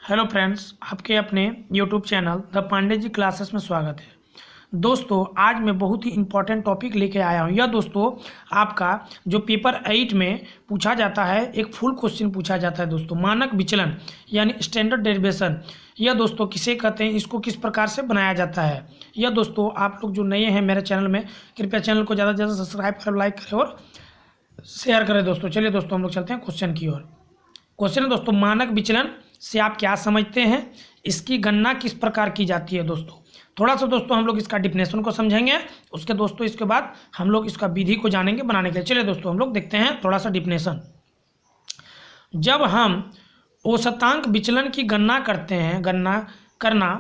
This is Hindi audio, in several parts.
हेलो फ्रेंड्स, आपके अपने YouTube channel the Pandey ji classes में स्वागत है। दोस्तों, आज मैं बहुत ही इम्पोर्टेंट टॉपिक लेके आया हूँ। यह दोस्तों आपका जो पेपर 8 में पूछा जाता है, एक फुल क्वेश्चन पूछा जाता है दोस्तों। मानक विचलन यानी स्टैंडर्ड डेरिवेशन, यह दोस्तों किसे कहते हैं, इसको किस प्रकार से बनाया जाता है। यह दोस्तों आप लोग जो नए हैं मेरे चैनल में, कृपया चैनल को ज़्यादा से ज़्यादा सब्सक्राइब करें, लाइक करें और शेयर करें दोस्तों। चलिए दोस्तों, हम लोग चलते हैं क्वेश्चन की ओर। क्वेश्चन है दोस्तों, मानक विचलन से आप क्या समझते हैं, इसकी गणना किस प्रकार की जाती है। दोस्तों थोड़ा सा दोस्तों हम लोग इसका डिफिनेशन को समझेंगे, उसके दोस्तों इसके बाद हम लोग इसका विधि को जानेंगे बनाने के लिए। चलिए दोस्तों हम लोग देखते हैं थोड़ा सा डिफिनेशन। जब हम औसतांक विचलन की गणना करते हैं, गणना करना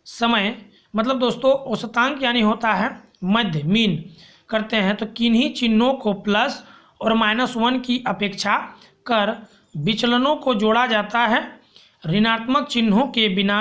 समय मतलब दोस्तों औसतांक यानी होता है मध्य, मीन करते हैं, तो किन्हीं चिन्हों को प्लस और -1 की अपेक्षा कर विचलनों को जोड़ा जाता है। ऋणात्मक चिन्हों के बिना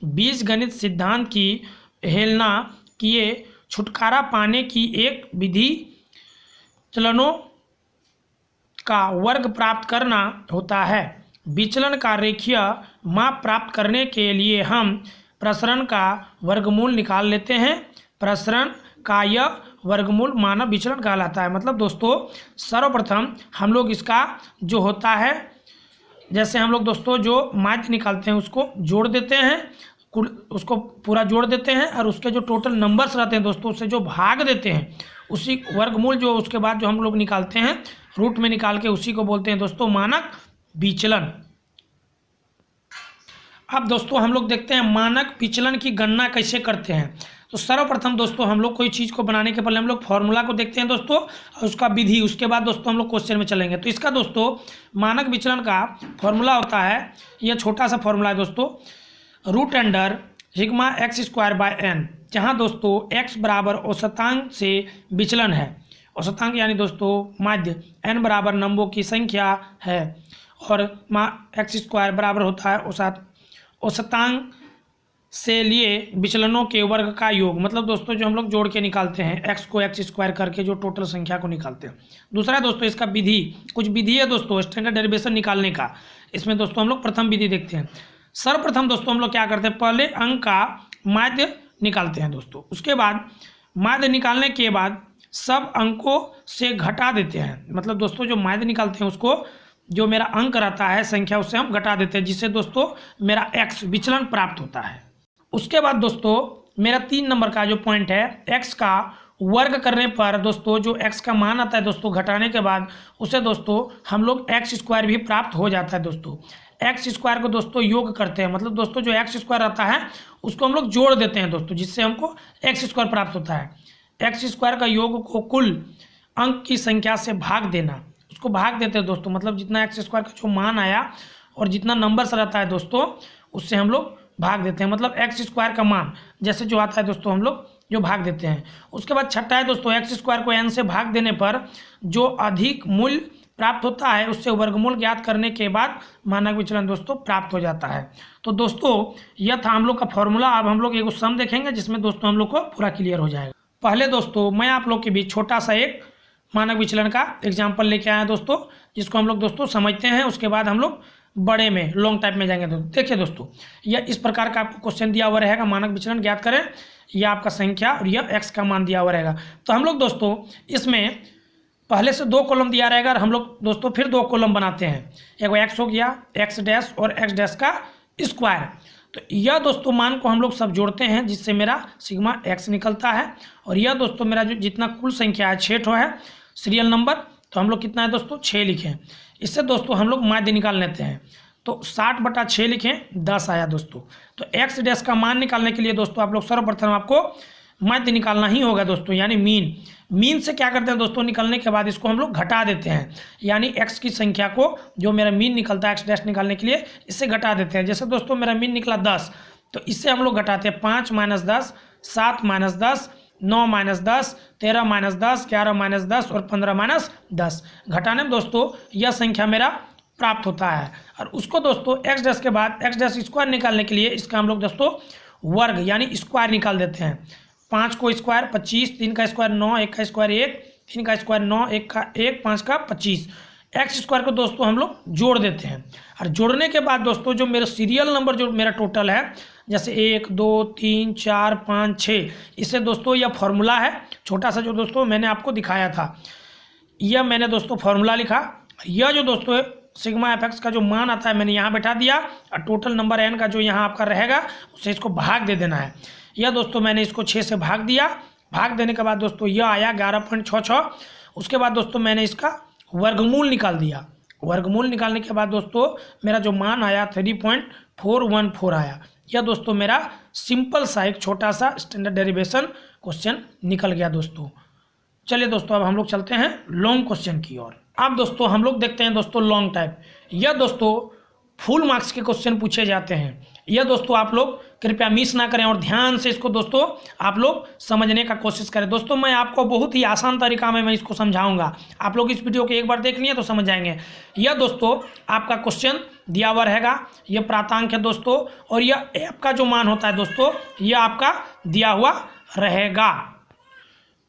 बीजगणित सिद्धांत की हेलना किए छुटकारा पाने की एक विधि विचलनों का वर्ग प्राप्त करना होता है। विचलन का रेखीय माप प्राप्त करने के लिए हम प्रसरण का वर्गमूल निकाल लेते हैं। प्रसरण का यह वर्गमूल मानक विचलन कहलाता है। मतलब दोस्तों सर्वप्रथम हम लोग इसका जो होता है, जैसे हम लोग दोस्तों जो माध्य निकालते हैं उसको जोड़ देते हैं, उसको पूरा जोड़ देते हैं और उसके जो टोटल नंबर्स रहते हैं दोस्तों उससे जो भाग देते हैं, उसी वर्गमूल जो उसके बाद जो हम लोग निकालते हैं रूट में निकाल के, उसी को बोलते हैं दोस्तों मानक विचलन। अब दोस्तों हम लोग देखते हैं मानक विचलन की गणना कैसे करते हैं। तो सर्वप्रथम दोस्तों हम लोग कोई चीज़ को बनाने के पहले हम लोग फॉर्मूला को देखते हैं दोस्तों और उसका विधि, उसके बाद दोस्तों हम लोग क्वेश्चन में चलेंगे। तो इसका दोस्तों मानक विचलन का फॉर्मूला होता है, यह छोटा सा फॉर्मूला है दोस्तों, root under sigma x square by n, जहाँ दोस्तों एक्स बराबर औसतांक से विचलन है। औसतांक यानी दोस्तों माध्य, एन बराबर नंबरों की संख्या है और एक्स स्क्वायर बराबर होता है औसतांक से लिए विचलनों के वर्ग का योग। मतलब दोस्तों जो हम लोग जोड़ के निकालते हैं, एक्स को एक्स स्क्वायर करके जो टोटल संख्या को निकालते हैं। दूसरा दोस्तों इसका विधि, कुछ विधि है दोस्तों स्टैंडर्ड डेरिवेशन निकालने का। इसमें दोस्तों हम लोग प्रथम विधि देखते हैं। सर्वप्रथम दोस्तों हम लोग क्या करते हैं, पहले अंक का माध्य निकालते हैं दोस्तों। उसके बाद माध्य निकालने के बाद सब अंकों से घटा देते हैं। मतलब दोस्तों जो माध्य निकालते हैं उसको जो मेरा अंक रहता है संख्या, उससे हम घटा देते हैं, जिससे दोस्तों मेरा एक्स विचलन प्राप्त होता है। उसके बाद दोस्तों मेरा 3 नंबर का जो पॉइंट है, एक्स का वर्ग करने पर दोस्तों जो एक्स का मान आता है दोस्तों घटाने के बाद, उसे दोस्तों हम लोग एक्स स्क्वायर भी प्राप्त हो जाता है। दोस्तों एक्स स्क्वायर को दोस्तों योग करते हैं। मतलब दोस्तों जो एक्स स्क्वायर आता है उसको हम लोग जोड़ देते हैं दोस्तों, जिससे हमको एक्स स्क्वायर प्राप्त होता है। एक्स स्क्वायर का योग को कुल अंक की संख्या से भाग देना, उसको भाग देते हैं दोस्तों। मतलब जितना एक्स स्क्वायर का जो मान आया और जितना नंबर्स रहता है दोस्तों उससे हम लोग भाग देते हैं। मतलब एक्स स्क्वायर का मान जैसे जो आता है दोस्तों हम लोग जो भाग देते हैं। उसके बाद छठा है दोस्तों, एक्स स्क्वायर को एन से भाग देने पर जो अधिक मूल्य प्राप्त होता है उससे वर्गमूल ज्ञात करने के बाद मानक विचलन दोस्तों प्राप्त हो जाता है। तो दोस्तों यह था हम लोग का फॉर्मूला। अब हम लोग एक सम देखेंगे जिसमें दोस्तों हम लोग को पूरा क्लियर हो जाएगा। पहले दोस्तों मैं आप लोग के बीच छोटा सा एक मानक विचलन का एग्जाम्पल लेके आया दोस्तों, जिसको हम लोग दोस्तों समझते हैं। उसके बाद हम लोग बड़े में लॉन्ग टाइप में जाएंगे। तो देखिए दोस्तों यह इस प्रकार का आपको क्वेश्चन दिया हुआ रहेगा, मानक विचलन ज्ञात करें, यह आपका संख्या और यह एक्स का मान दिया हुआ रहेगा। तो हम लोग दोस्तों इसमें पहले से 2 कॉलम दिया रहेगा और हम लोग दोस्तों फिर 2 कॉलम बनाते हैं। एक एक्स हो गया, एक्स डैश और एक्स डैश का स्क्वायर। तो यह दोस्तों मान को हम लोग सब जोड़ते हैं, जिससे मेरा सिग्मा एक्स निकलता है। और यह दोस्तों मेरा जो जितना कुल संख्या है 6 ठो है सीरियल नंबर, तो हम लोग कितना है दोस्तों 6 लिखें। इससे दोस्तों हम लोग माध्य निकाल लेते हैं। तो 60/6 लिखें, 10 आया दोस्तों। तो एक्स डैश का मान निकालने के लिए दोस्तों आप लोग सर्वप्रथम आपको माध्य निकालना ही होगा दोस्तों, यानी मीन। मीन से क्या करते हैं दोस्तों, निकलने के बाद इसको हम लोग घटा देते हैं, यानी एक्स की संख्या को जो मेरा मीन निकलता है एक्स डैश निकालने के लिए, इससे घटा देते हैं। जैसे दोस्तों मेरा मीन निकला 10, तो इससे हम लोग घटाते हैं 5 - 10, 7 - 10, 9 - 10, 13 - 10, 11 - 10 और 15 - 10। घटाने में दोस्तों यह संख्या मेरा प्राप्त होता है। और उसको दोस्तों एक्स डैश के बाद एक्स डैश स्क्वायर निकालने के लिए इसका हम लोग दोस्तों वर्ग यानी स्क्वायर निकाल देते हैं। 5 को स्क्वायर 25, 3 का स्क्वायर 9, 1 का स्क्वायर 1, 3 का स्क्वायर 9, 1 का 1, 5 का 25। एक्स स्क्वायर को दोस्तों हम लोग जोड़ देते हैं। और जोड़ने के बाद दोस्तों जो मेरा सीरियल नंबर जो मेरा टोटल है, जैसे 1 2 3 4 5 6, इससे दोस्तों यह फॉर्मूला है छोटा सा जो दोस्तों मैंने आपको दिखाया था, यह मैंने दोस्तों फॉर्मूला लिखा। यह जो दोस्तों सिग्मा एफ एक्स का जो मान आता है मैंने यहाँ बैठा दिया, और टोटल नंबर एन का जो यहाँ आपका रहेगा उससे इसको भाग दे देना है। यह दोस्तों मैंने इसको 6 से भाग दिया। भाग देने के बाद दोस्तों यह आया 11.66। उसके बाद दोस्तों मैंने इसका वर्गमूल निकाल दिया। वर्गमूल निकालने के बाद दोस्तों मेरा जो मान आया 3.414 आया। यह दोस्तों मेरा सिंपल सा एक छोटा सा स्टैंडर्ड डेरिवेशन क्वेश्चन निकल गया दोस्तों। चलिए दोस्तों अब हम लोग चलते हैं लॉन्ग क्वेश्चन की ओर। अब दोस्तों हम लोग देखते हैं दोस्तों लॉन्ग टाइप। यह दोस्तों फुल मार्क्स के क्वेश्चन पूछे जाते हैं। यह दोस्तों आप लोग कृपया मिस ना करें और ध्यान से इसको दोस्तों आप लोग समझने का कोशिश करें। दोस्तों मैं आपको बहुत ही आसान तरीका में मैं इसको समझाऊंगा। आप लोग इस वीडियो को एक बार देख लिए तो समझ जाएंगे। यह दोस्तों आपका क्वेश्चन दिया हुआ रहेगा, यह प्रातांक है दोस्तों, और यह एफ का जो मान होता है दोस्तों यह आपका दिया हुआ रहेगा।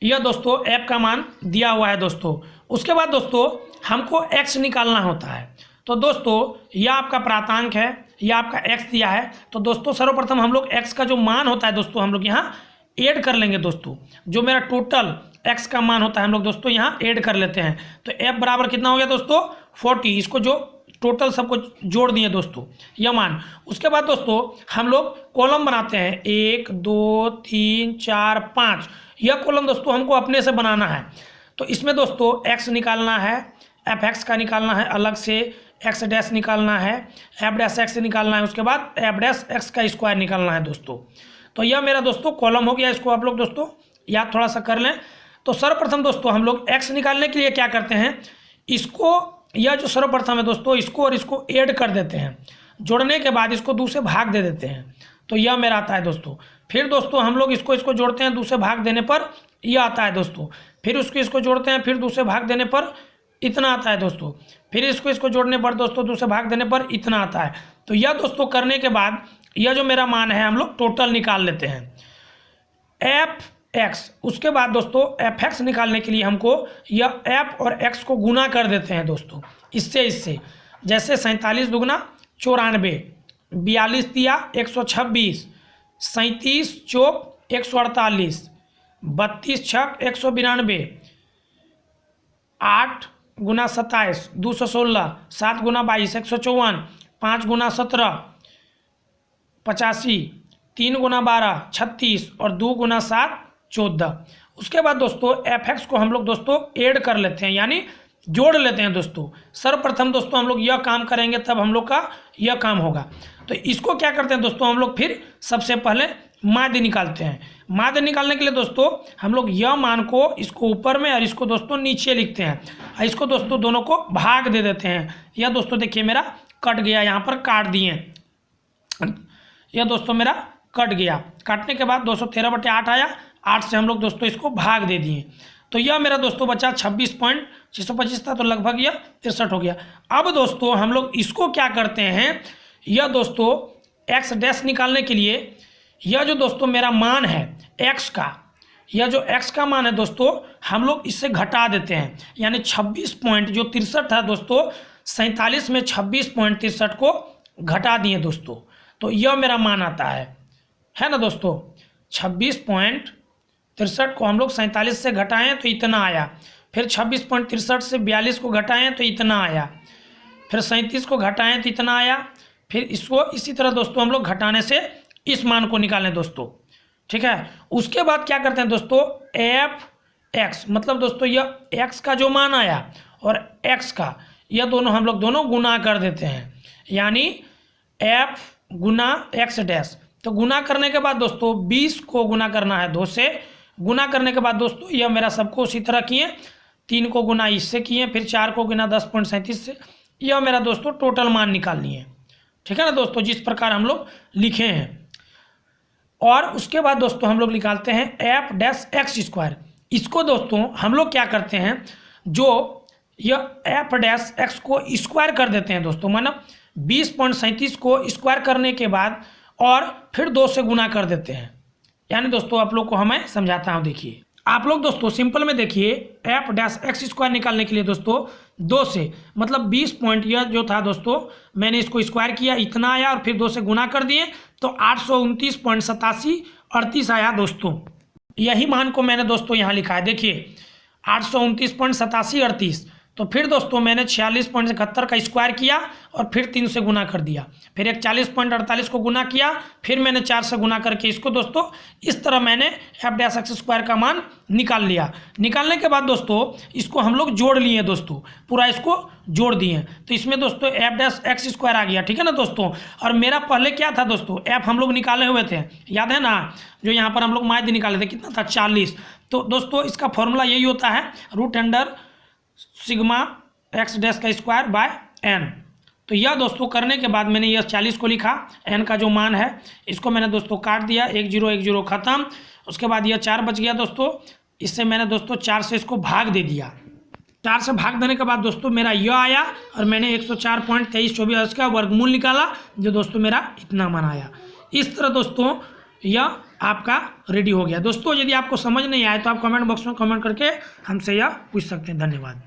यह दोस्तों एफ का मान दिया हुआ है दोस्तों। उसके बाद दोस्तों हमको एक्स निकालना होता है। तो दोस्तों यह आपका प्रातांक है, यह आपका एक्स दिया है। तो दोस्तों सर्वप्रथम हम लोग एक्स का जो मान होता है दोस्तों हम लोग यहाँ ऐड कर लेंगे दोस्तों। जो मेरा टोटल एक्स का मान होता है हम लोग दोस्तों यहाँ ऐड कर लेते हैं। तो एफ बराबर कितना हो गया दोस्तों 40। इसको जो टोटल सबको जोड़ दिए दोस्तों यह मान। उसके बाद दोस्तों हम लोग कॉलम बनाते हैं 1 2 3 4 5। यह कॉलम दोस्तों हमको अपने से बनाना है। तो इसमें दोस्तों एक्स निकालना है, एफ एक्स का निकालना है अलग से, एक्स डैश निकालना है, एफ डैश एक्स निकालना है, उसके बाद एफ डैश एक्स का स्क्वायर निकालना है दोस्तों। तो यह मेरा दोस्तों कॉलम हो गया। इसको आप लोग दोस्तों याद थोड़ा सा कर लें। तो सर्वप्रथम दोस्तों हम लोग एक्स निकालने के लिए क्या करते हैं, इसको यह जो सर्वप्रथम है दोस्तों इसको और इसको ऐड कर देते हैं। जोड़ने के बाद इसको 2 से भाग दे देते हैं। तो यह मेरा आता है दोस्तों। फिर दोस्तों हम लोग इसको जोड़ते हैं 2 से भाग देने पर यह आता है दोस्तों। फिर इसको जोड़ते हैं, फिर 2 से भाग देने पर इतना आता है दोस्तों। फिर इसको जोड़ने पर दोस्तों 2 से भाग देने पर इतना आता है। तो यह दोस्तों करने के बाद यह जो मेरा मान है हम लोग टोटल निकाल लेते हैं एफ एक्स। उसके बाद दोस्तों एफ एक्स निकालने के लिए हमको यह एफ और एक्स को गुना कर देते हैं दोस्तों इससे। जैसे 47 दुगुना 94, 42 दिया 126, 37 चौक 148, 32 छक 192, 8 गुना 27 216, 7 गुना 22 154, 5 गुना 17 85, 3 गुना 12 36 और 2 गुना 7 14। उसके बाद दोस्तों एफ एक्स को हम लोग दोस्तों ऐड कर लेते हैं, यानी जोड़ लेते हैं दोस्तों। सर्वप्रथम दोस्तों हम लोग यह काम करेंगे तब हम लोग का यह काम होगा। तो इसको क्या करते हैं दोस्तों हम लोग फिर सबसे पहले माध्य निकालते हैं। माध्य निकालने के लिए दोस्तों हम लोग यह मान को इसको ऊपर में और इसको दोस्तों नीचे लिखते हैं, और इसको दोस्तों दोनों को भाग दे देते हैं। यह दोस्तों देखिए मेरा कट गया, यहाँ पर काट दिए, यह दोस्तों मेरा कट गया। काटने के बाद 213/8 आया, 8 से हम लोग दोस्तों इसको भाग दे दिए। तो यह मेरा दोस्तों बचा 26.625 था, तो लगभग यह 63 हो गया। अब दोस्तों हम लोग इसको क्या करते हैं, यह दोस्तों एक्स डैश निकालने के लिए यह जो दोस्तों मेरा मान है एक्स का, यह जो एक्स का मान है दोस्तों हम लोग इससे घटा देते हैं। यानी 26.63 है दोस्तों, 47 में 26.63 को घटा दिए दोस्तों। तो यह मेरा मान आता है ना दोस्तों। 26.63 को हम लोग 47 से घटाएं तो इतना आया। फिर 26.63 से 42 को घटाएं तो इतना आया। फिर 37 को घटाएं तो इतना आया। फिर इसको इसी तरह दोस्तों हम लोग घटाने से इस मान को निकालें दोस्तों, ठीक है। उसके बाद क्या करते हैं दोस्तों एफ एक्स, मतलब दोस्तों यह एक्स का जो मान आया और एक्स का यह दोनों हम लोग दोनों गुना कर देते हैं, यानी एफ गुना एक्स डैश। तो गुना करने के बाद दोस्तों 20 को गुना करना है 2 से। गुना करने के बाद दोस्तों यह मेरा सबको उसी तरह किए, 3 को गुना इससे किए, फिर 4 को गुना 10.37 से। यह मेरा दोस्तों टोटल मान निकाल लिए, ठीक है ना दोस्तों, जिस प्रकार हम लोग लिखे हैं। और उसके बाद दोस्तों हम लोग निकालते हैं एफ डैश एक्स स्क्वायर। इसको दोस्तों हम लोग क्या करते हैं, जो यह एफ डैश एक्स को स्क्वायर कर देते हैं दोस्तों, मतलब 20.37 को स्क्वायर करने के बाद और फिर 2 से गुना कर देते हैं। यानी दोस्तों आप लोग को हमें समझाता हूँ, देखिए आप लोग दोस्तों सिंपल में देखिए एफ डैश एक्स स्क्वायर निकालने के लिए दोस्तों 2 से, मतलब 20 पॉइंट यह जो था दोस्तों, मैंने इसको स्क्वायर किया, इतना आया, और फिर 2 से गुना कर दिए तो 829.8738 आया दोस्तों। यही मान को मैंने दोस्तों यहाँ लिखा है, देखिए 829.8738। तो फिर दोस्तों मैंने 46.71 का स्क्वायर किया और फिर 3 से गुना कर दिया, फिर 41.48 को गुना किया, फिर मैंने 4 से गुना करके इसको दोस्तों इस तरह मैंने एफ डैश एक्स स्क्वायर का मान निकाल लिया। निकालने के बाद दोस्तों इसको हम लोग जोड़ लिए दोस्तों, पूरा इसको जोड़ दिए, तो इसमें दोस्तों एफ डैश एक्स स्क्वायर आ गया, ठीक है ना दोस्तों। और मेरा पहले क्या था दोस्तों, एफ हम लोग निकाले हुए थे, याद है ना, जो यहाँ पर हम लोग माध्य निकाले थे, कितना था 40। तो दोस्तों इसका फॉर्मूला यही होता है, root under sigma x dash का स्क्वायर बाय एन। तो यह दोस्तों करने के बाद मैंने यह 40 को लिखा, एन का जो मान है इसको मैंने दोस्तों काट दिया, 1 0 1 0 खत्म। उसके बाद यह 4 बच गया दोस्तों, इससे मैंने दोस्तों 4 से इसको भाग दे दिया। 4 से भाग देने के बाद दोस्तों मेरा यह आया और मैंने 104.2324 का वर्गमूल निकाला, जो दोस्तों मेरा इतना मान आया। इस तरह दोस्तों यह आपका रेडी हो गया। दोस्तों यदि आपको समझ नहीं आए तो आप कमेंट बॉक्स में कमेंट करके हमसे यह पूछ सकते हैं। धन्यवाद।